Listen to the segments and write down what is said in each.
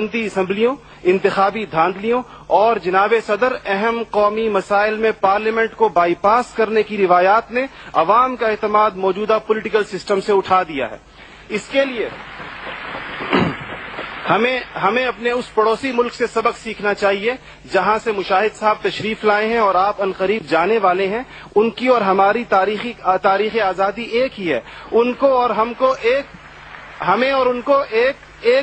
سلطنتی اسمبلیوں، انتخابی دھاندلیوں اور جناب صدر اہم قومی مسائل میں پارلیمنٹ کو بائی پاس کرنے کی روایات نے عوام کا اعتماد موجودہ پولیٹیکل سسٹم سے اٹھا دیا ہے۔ اس کے لیے ہمیں اپنے اس پڑوسی ملک سے سبق سیکھنا چاہیے جہاں سے مشاہد صاحب تشریف لائے ہیں اور آپ عنقریب جانے والے ہیں۔ ان کی اور ہماری تاریخ آزادی ایک ہی ہے۔ ہمیں اور ان کو ایک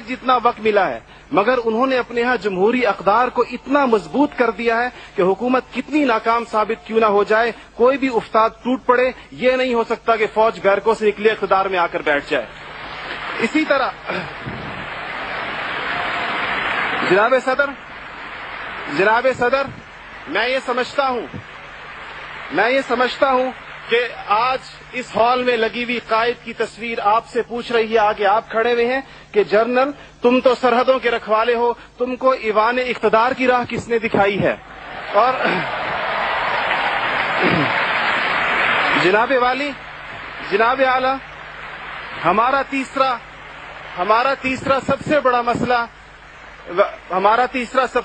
جتنا وقت ملا ہے، مگر انہوں نے اپنے ہاں جمہوری اقدار کو اتنا مضبوط کر دیا ہے کہ حکومت کتنی ناکام ثابت کیوں نہ ہو جائے، کوئی بھی افتاد ٹوٹ پڑے، یہ نہیں ہو سکتا کہ فوج بیرکوں سے نکلے اقتدار میں آ کر بیٹھ جائے۔ اسی طرح جناب صدر میں یہ سمجھتا ہوں کہ آج اس ہال میں لگی ہوئی قائد کی تصویر آپ سے پوچھ رہی ہے، آگے آپ کھڑے ہوئے ہیں کہ جنرل تم تو سرحدوں کے رکھوالے ہو، تم کو ایوان اقتدار کی راہ کس نے دکھائی ہے؟ اور جناب والی، جناب اعلی، ہمارا تیسرا سب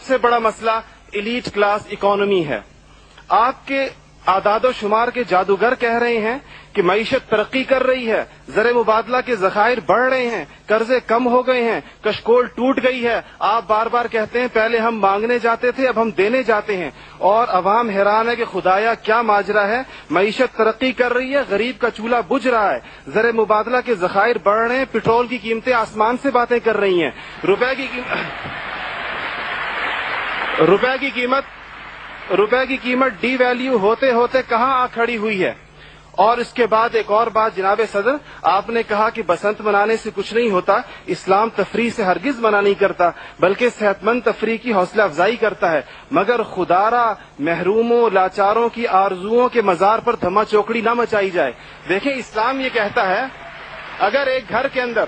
سے بڑا مسئلہ ایلیٹ کلاس اکانومی ہے۔ آپ کے اعداد و شمار کے جادوگر کہہ رہے ہیں کہ معیشت ترقی کر رہی ہے، زر مبادلہ کے ذخائر بڑھ رہے ہیں، قرضے کم ہو گئے ہیں، کشکول ٹوٹ گئی ہے۔ آپ بار بار کہتے ہیں پہلے ہم مانگنے جاتے تھے، اب ہم دینے جاتے ہیں، اور عوام حیران ہے کہ خدایا کیا ماجرا ہے۔ معیشت ترقی کر رہی ہے، غریب کا چولہا بجھ رہا ہے، زر مبادلہ کے ذخائر بڑھ رہے ہیں، پٹرول کی قیمتیں آسمان سے باتیں کر رہی ہیں، روپے کی قیمت ڈی ویلیو ہوتے ہوتے کہاں آ کھڑی ہوئی ہے۔ اور اس کے بعد ایک اور بات جناب صدر، آپ نے کہا کہ بسنت منانے سے کچھ نہیں ہوتا، اسلام تفریح سے ہرگز منع نہیں کرتا بلکہ صحت مند تفریح کی حوصلہ افزائی کرتا ہے، مگر خدارا محروموں لاچاروں کی آرزوؤں کے مزار پر دھما چوکڑی نہ مچائی جائے۔ دیکھیں اسلام یہ کہتا ہے اگر ایک گھر کے اندر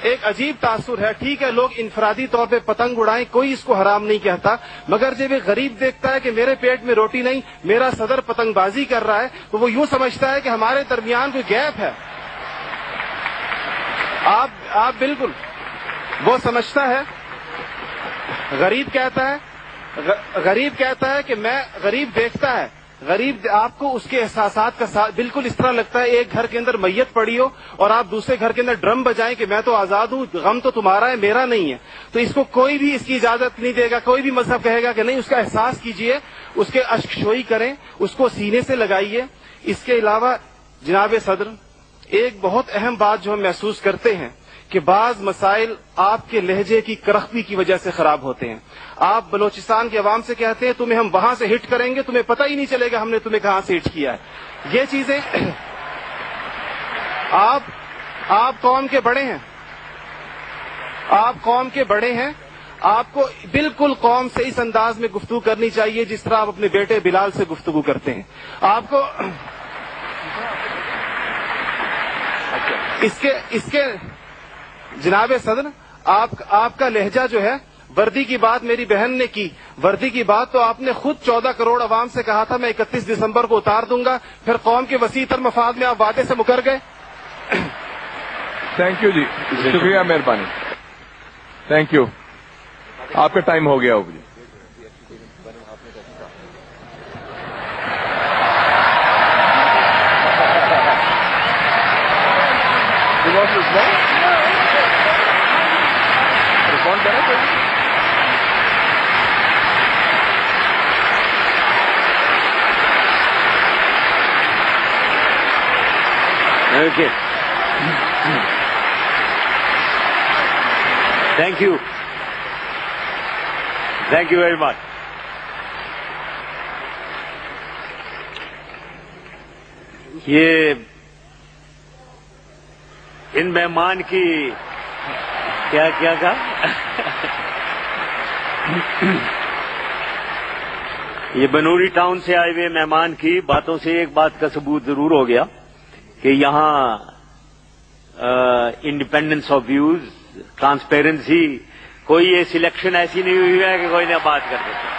ایک عجیب تاثر ہے، ٹھیک ہے لوگ انفرادی طور پہ پتنگ اڑائیں، کوئی اس کو حرام نہیں کہتا، مگر جب ایک غریب دیکھتا ہے کہ میرے پیٹ میں روٹی نہیں، میرا صدر پتنگ بازی کر رہا ہے، تو وہ یوں سمجھتا ہے کہ ہمارے درمیان کوئی گیپ ہے۔ آپ بالکل وہ سمجھتا ہے، غریب کہتا ہے کہ میں غریب دیکھتا ہے، غریب آپ کو اس کے احساسات کا بالکل اس طرح لگتا ہے ایک گھر کے اندر میت پڑی ہو اور آپ دوسرے گھر کے اندر ڈرم بجائیں کہ میں تو آزاد ہوں، غم تو تمہارا ہے میرا نہیں ہے، تو اس کو کوئی بھی اس کی اجازت نہیں دے گا، کوئی بھی مذہب کہے گا کہ نہیں، اس کا احساس کیجئے، اس کے اشک شوئی کریں، اس کو سینے سے لگائیے۔ اس کے علاوہ جناب صدر ایک بہت اہم بات جو ہم محسوس کرتے ہیں کہ بعض مسائل آپ کے لہجے کی کرختی کی وجہ سے خراب ہوتے ہیں۔ آپ بلوچستان کے عوام سے کہتے ہیں تمہیں ہم وہاں سے ہٹ کریں گے، تمہیں پتہ ہی نہیں چلے گا ہم نے تمہیں کہاں سے ہٹ کیا ہے۔ یہ چیزیں آپ قوم کے بڑے ہیں، آپ کو بالکل قوم سے اس انداز میں گفتگو کرنی چاہیے جس طرح آپ اپنے بیٹے بلال سے گفتگو کرتے ہیں۔ آپ کو اس کے جناب صدر آپ کا لہجہ جو ہے، وردی کی بات میری بہن نے کی، وردی کی بات تو آپ نے خود 14 کروڑ عوام سے کہا تھا میں 31 دسمبر کو اتار دوں گا، پھر قوم کے وسیع تر مفاد میں آپ وعدے سے مکر گئے۔ تھینک یو جی، شکریہ، مہربانی، تھینک یو، آپ کا ٹائم ہو گیا ہو جی۔ Okay. Thank you. Thank you very much. یہ ان مہمان کی کیا کہا؟ یہ بنوری ٹاؤن سے آئے ہوئے مہمان کی باتوں سے ایک بات کا ثبوت ضرور ہو گیا کہ یہاں انڈیپینڈنس آف ویوز، ٹرانسپیرنسی، کوئی یہ سلیکشن ایسی نہیں ہوئی ہے کہ کوئی نہ بات کر دیتا۔